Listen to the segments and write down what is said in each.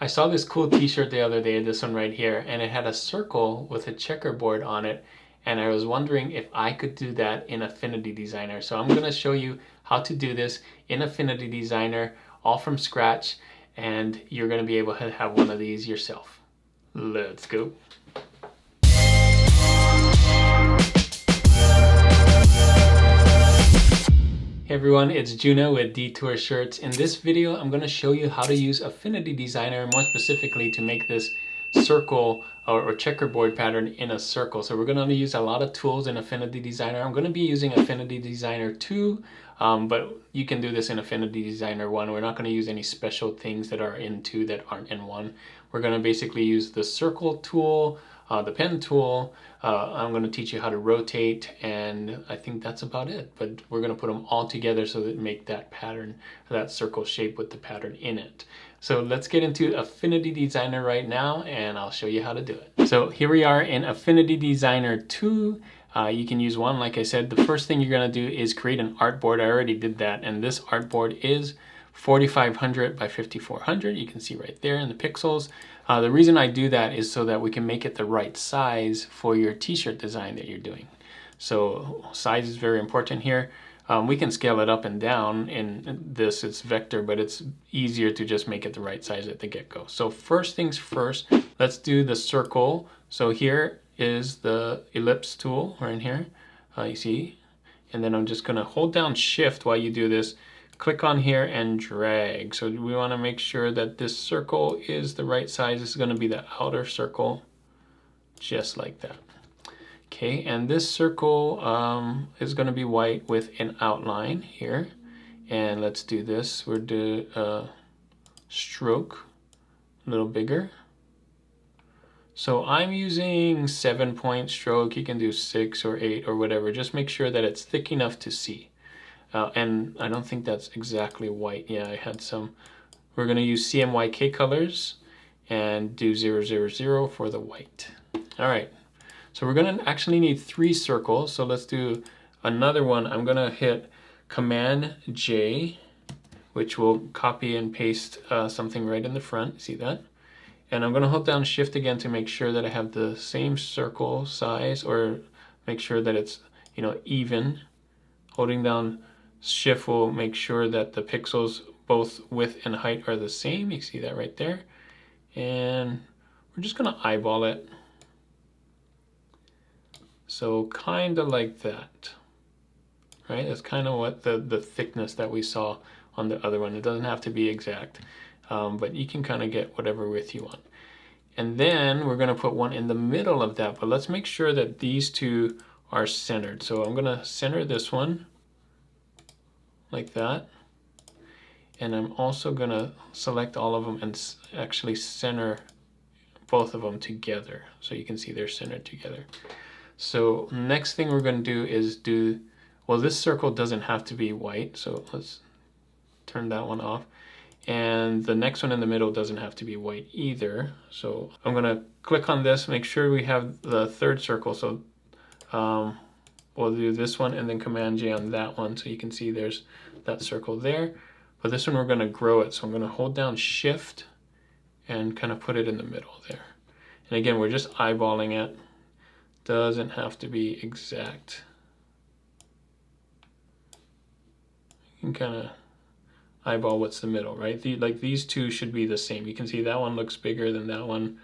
I saw this cool t-shirt the other day, this one right here, and it had a circle with a checkerboard on it, and I was wondering if I could do that in Affinity Designer. So I'm going to show you how to do this in Affinity Designer, all from scratch, and you're going to be able to have one of these yourself. Let's go. Hey everyone, it's Juno with Detour Shirts. In this video, I'm going to show you how to use Affinity Designer, more specifically to make this circle or checkerboard pattern in a circle. So we're going to use a lot of tools in Affinity Designer. I'm going to be using Affinity Designer 2, but you can do this in Affinity Designer 1. We're not going to use any special things that are in 2 that aren't in 1. We're going to basically use the circle tool, the pen tool. I'm going to teach you how to rotate, and I think that's about it. But we're going to put them all together so that make that pattern, that circle shape with the pattern in it. So let's get into Affinity Designer right now, and I'll show you how to do it. So here we are in Affinity Designer 2. You can use 1, like I said. The first thing you're going to do is create an artboard. I already did that, and this artboard is 4500 by 5400. You can see right there in the pixels. The reason I do that is so that we can make it the right size for your t-shirt design that you're doing. So size is very important here. We can scale it up and down in this, it's vector, but it's easier to just make it the right size at the get-go. So first things first, let's do the circle. So here is the ellipse tool right in here, you see, and then I'm just gonna hold down shift while you do this. Click on here and drag. So we want to make sure that this circle is the right size. This is going to be the outer circle, just like that. Okay, and this circle is going to be white with an outline here. And let's do this. We'll do a stroke, a little bigger. So I'm using 7-point stroke. You can do 6 or 8 or whatever. Just make sure that it's thick enough to see. And I don't think that's exactly white. Yeah, I had some. We're going to use CMYK colors and do 000 for the white. All right, so we're going to actually need 3 circles. So let's do another one. I'm going to hit Command J, which will copy and paste something right in the front. See that? And I'm going to hold down Shift again to make sure that I have the same circle size, or make sure that it's, you know, even. Holding down Shift will make sure that the pixels both width and height are the same. You see that right there. And we're just going to eyeball it. So kind of like that. Right? That's kind of what the thickness that we saw on the other one. It doesn't have to be exact, but you can kind of get whatever width you want. And then we're going to put one in the middle of that, but let's make sure that these two are centered. So I'm going to center this one like that, and I'm also gonna select all of them and actually center both of them together so you can see they're centered together. So next thing we're going to do is well, this circle doesn't have to be white, so let's turn that one off, and the next one in the middle doesn't have to be white either. So I'm gonna click on this, make sure we have the third circle. So we'll do this one and then Command J on that one, so you can see there's that circle there. But this one we're going to grow it, so I'm going to hold down Shift and kind of put it in the middle there. And again, we're just eyeballing it. Doesn't have to be exact. You can kind of eyeball what's the middle, right? Like these two should be the same. You can see that one looks bigger than that one,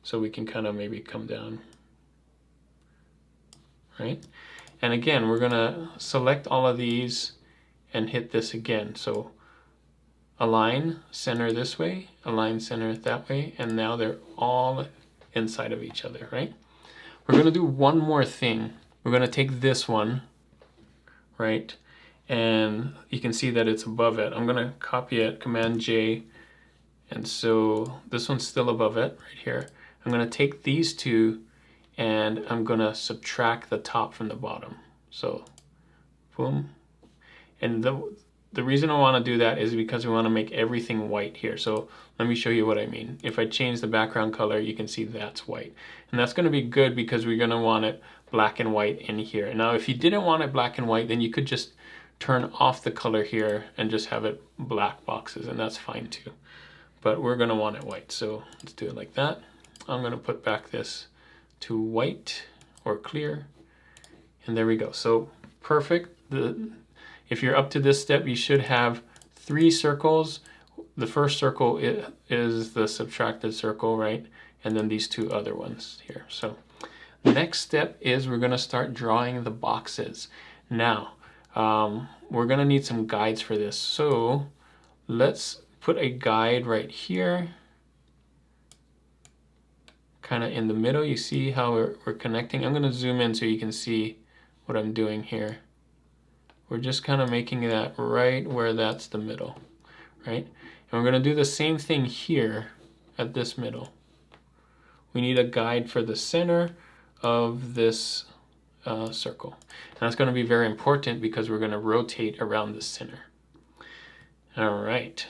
so we can kind of maybe come down, right? And again, we're going to select all of these and hit this again. So align center this way, align center that way, and now they're all inside of each other, right? We're going to do one more thing. We're going to take this one, right? And you can see that it's above it. I'm going to copy it, Command J, and so this one's still above it right here. I'm going to take these two and I'm going to subtract the top from the bottom. So, boom. And the reason I want to do that is because we want to make everything white here. So let me show you what I mean. If I change the background color, you can see that's white. And that's going to be good because we're going to want it black and white in here. Now, if you didn't want it black and white, then you could just turn off the color here and just have it black boxes, and that's fine too. but we're gonna want it white. So let's do it like that. I'm gonna put back this to white or clear, and there we go. So perfect. If you're up to this step, you should have 3 circles. The first circle is the subtracted circle, right? And then these 2 other ones here. So the next step is we're gonna start drawing the boxes. Now, we're gonna need some guides for this. So let's put a guide right here, kind of in the middle. You see how we're connecting? I'm gonna zoom in so you can see what I'm doing here. We're just kind of making that right where that's the middle, right? And we're gonna do the same thing here at this middle. We need a guide for the center of this circle. And that's gonna be very important because we're gonna rotate around the center. All right.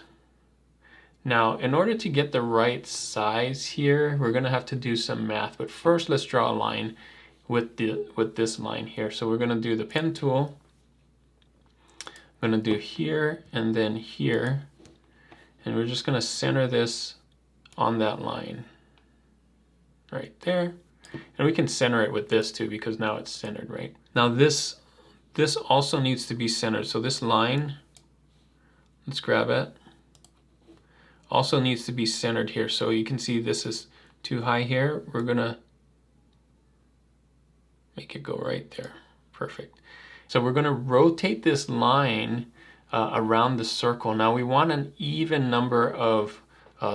Now, in order to get the right size here, we're gonna have to do some math. But first, let's draw a line with this line here. So we're gonna do the pen tool. I'm gonna do here and then here. And we're just gonna center this on that line right there. And we can center it with this too because now it's centered, right? Now this also needs to be centered. So this line, let's grab it, also needs to be centered here. So you can see this is too high here. We're gonna make it go right there. Perfect. So we're gonna rotate this line around the circle. Now we want an even number of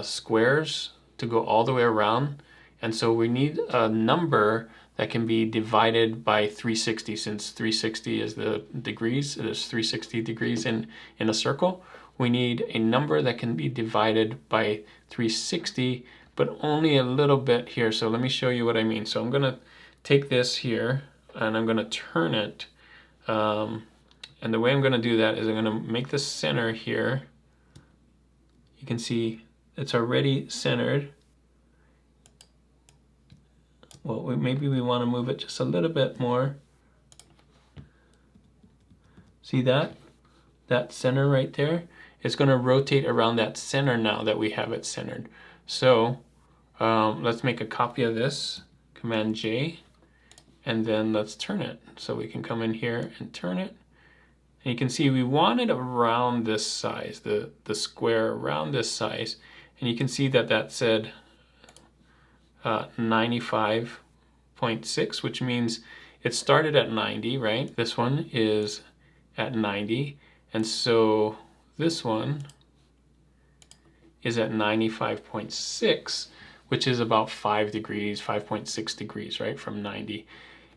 squares to go all the way around. And so we need a number that can be divided by 360, since 360 is the degrees. There's 360 degrees in a circle. We need a number that can be divided by 360, but only a little bit here. So let me show you what I mean. So I'm gonna take this here and I'm gonna turn it. And the way I'm gonna do that is I'm gonna make the center here. You can see it's already centered. Well, maybe we want to move it just a little bit more. See that? That center right there? It's going to rotate around that center now that we have it centered. So let's make a copy of this, Command J, and then let's turn it. So we can come in here and turn it. And you can see we want it around this size, the square around this size. And you can see that that said 95.6, which means it started at 90, right? This one is at 90, and so this one is at 95.6, which is about 5 degrees, 5.6 degrees, right, from 90.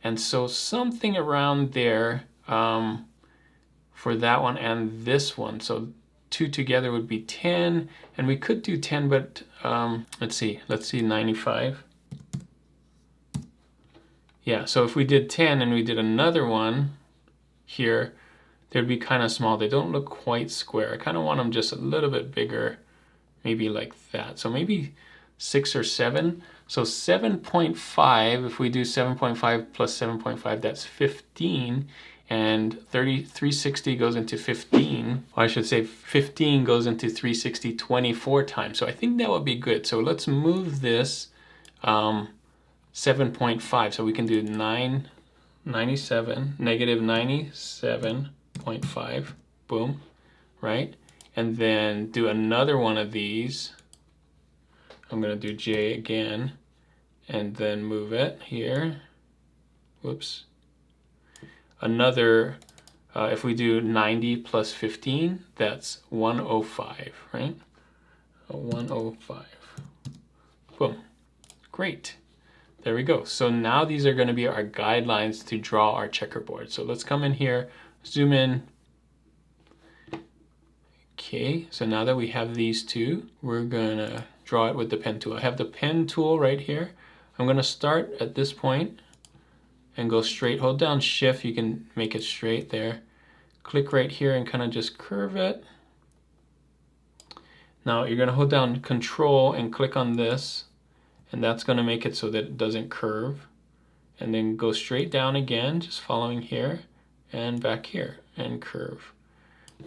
And so something around there for that one and this one. So 2 together would be 10, and we could do 10, but let's see 95. Yeah, so if we did 10 and we did another one here, they'd be kind of small. They don't look quite square. I kind of want them just a little bit bigger, maybe like that. So maybe 6 or 7. So 7.5, if we do 7.5 plus 7.5, that's 15. And 360 goes into 15, or I should say 15 goes into 360 24 times. So I think that would be good. So let's move this 7.5. So we can do 97, negative 97.5, boom, right? And then do another one of these. I'm gonna do J again, and then move it here. Whoops. Another, if we do 90 plus 15, that's 105, right? 105. Boom. Great. There we go. So now these are going to be our guidelines to draw our checkerboard. So let's come in here, zoom in. Okay, so now that we have these two, we're going to draw it with the pen tool. I have the pen tool right here. I'm going to start at this point and go straight. Hold down Shift, you can make it straight there. Click right here and kind of just curve it. Now you're going to hold down Control and click on this, and that's going to make it so that it doesn't curve. And then go straight down again, just following here and back here and curve.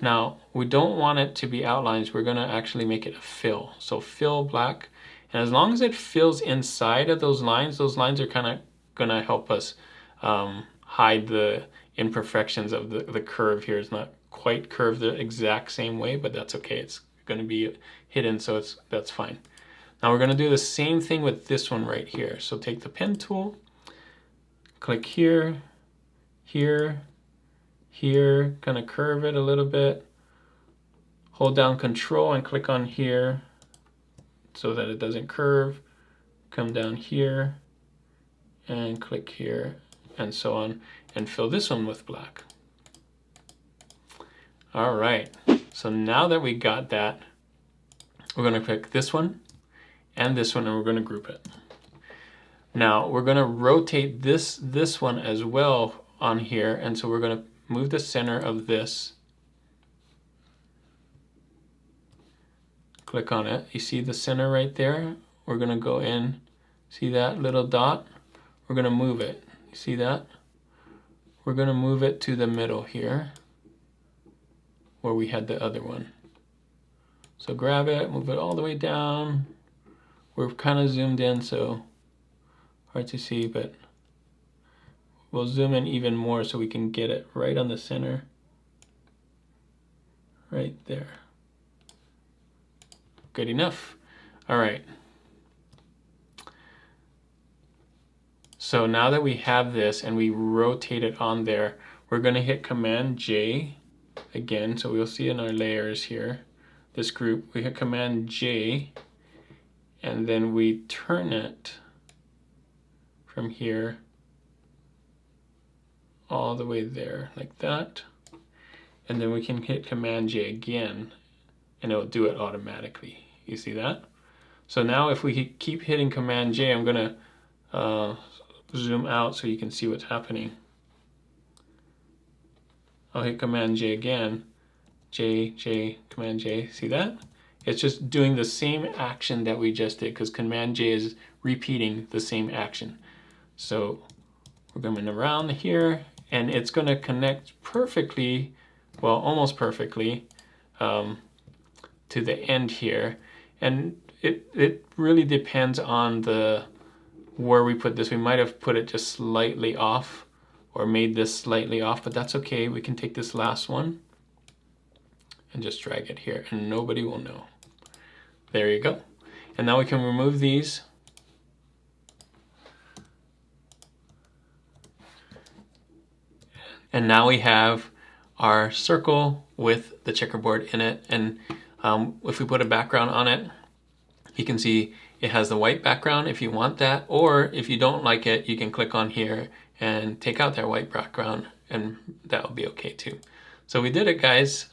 Now, we don't want it to be outlines. We're gonna actually make it a fill. So fill black. And as long as it fills inside of those lines are kind of gonna help us hide the imperfections of the curve here. It's not quite curved the exact same way, but that's okay. It's gonna be hidden, so that's fine. Now we're gonna do the same thing with this one right here. So take the pen tool, click here, here, here, kind of curve it a little bit. Hold down Control and click on here so that it doesn't curve. Come down here and click here and so on, and fill this one with black. All right, so now that we got that, we're gonna click this one and this one, and we're gonna group it. Now we're gonna rotate this one as well on here, and so we're gonna move the center of this. Click on it. You see the center right there? We're gonna go in, see that little dot? We're gonna move it. You see that? We're gonna move it to the middle here, where we had the other one. So grab it, move it all the way down. We're kind of zoomed in, so hard to see, but we'll zoom in even more so we can get it right on the center. Right there. Good enough. All right. So now that we have this and we rotate it on there, we're gonna hit Command J again. So we'll see in our layers here, this group, we hit Command J, and then we turn it from here all the way there, like that. And then we can hit Command J again, and it'll do it automatically. You see that? So now if we keep hitting Command J, I'm gonna zoom out so you can see what's happening. I'll hit Command J again. J, J, Command J, see that? It's just doing the same action that we just did, because Command J is repeating the same action. So we're going around here, and it's gonna connect perfectly, well, almost perfectly, to the end here. And it really depends on where we put this. We might have put it just slightly off, or made this slightly off, but that's okay. We can take this last one and just drag it here, and nobody will know. There you go. And now we can remove these. And now we have our circle with the checkerboard in it. And if we put a background on it, you can see it has the white background if you want that, or if you don't like it, you can click on here and take out that white background, and that will be okay too. So we did it, guys.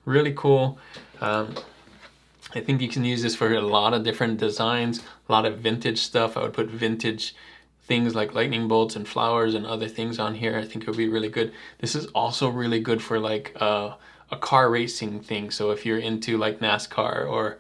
Really cool. I think you can use this for a lot of different designs, a lot of vintage stuff. I would put vintage things like lightning bolts and flowers and other things on here. I think it would be really good. This is also really good for like a car racing thing. So if you're into like NASCAR, or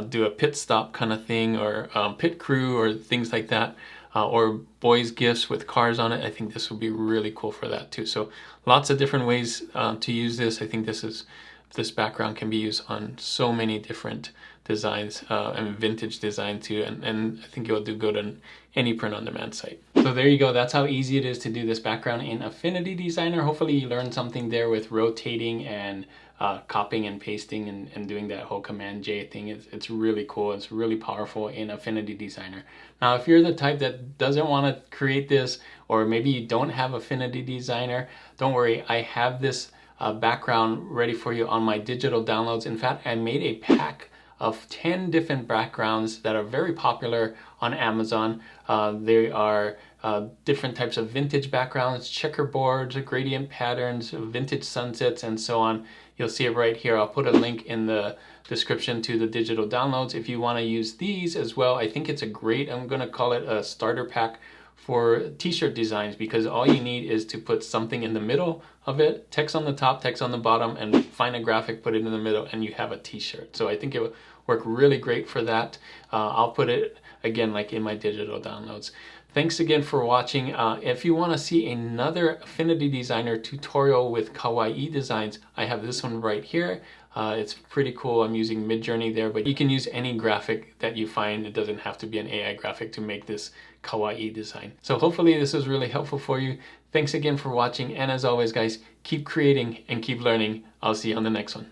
do a pit stop kind of thing, or pit crew or things like that, or boys gifts with cars on it, I think this would be really cool for that too. So lots of different ways to use this. I think this background can be used on so many different designs, and vintage design too, and I think it will do good on any print on demand site. So there you go. That's how easy it is to do this background in Affinity Designer. Hopefully you learned something there with rotating and copying and pasting and doing that whole Command J thing. It's really cool. It's really powerful in Affinity Designer. Now, if you're the type that doesn't want to create this, or maybe you don't have Affinity Designer, don't worry. I have this background ready for you on my digital downloads. In fact, I made a pack of 10 different backgrounds that are very popular on Amazon. They are different types of vintage backgrounds, checkerboards, gradient patterns, vintage sunsets, and so on. You'll see it right here. I'll put a link in the description to the digital downloads if you want to use these as well. I think it's a great, I'm going to call it a starter pack for t-shirt designs, because all you need is to put something in the middle of it, text on the top, text on the bottom, and find a graphic, put it in the middle, and you have a t-shirt. So I think it would work really great for that. I'll put it again like in my digital downloads. Thanks again for watching. If you want to see another Affinity Designer tutorial with kawaii designs, I have this one right here. It's pretty cool. I'm using Midjourney there, but you can use any graphic that you find. It doesn't have to be an AI graphic to make this kawaii design. So hopefully this was really helpful for you. Thanks again for watching, and as always guys, keep creating and keep learning. I'll see you on the next one.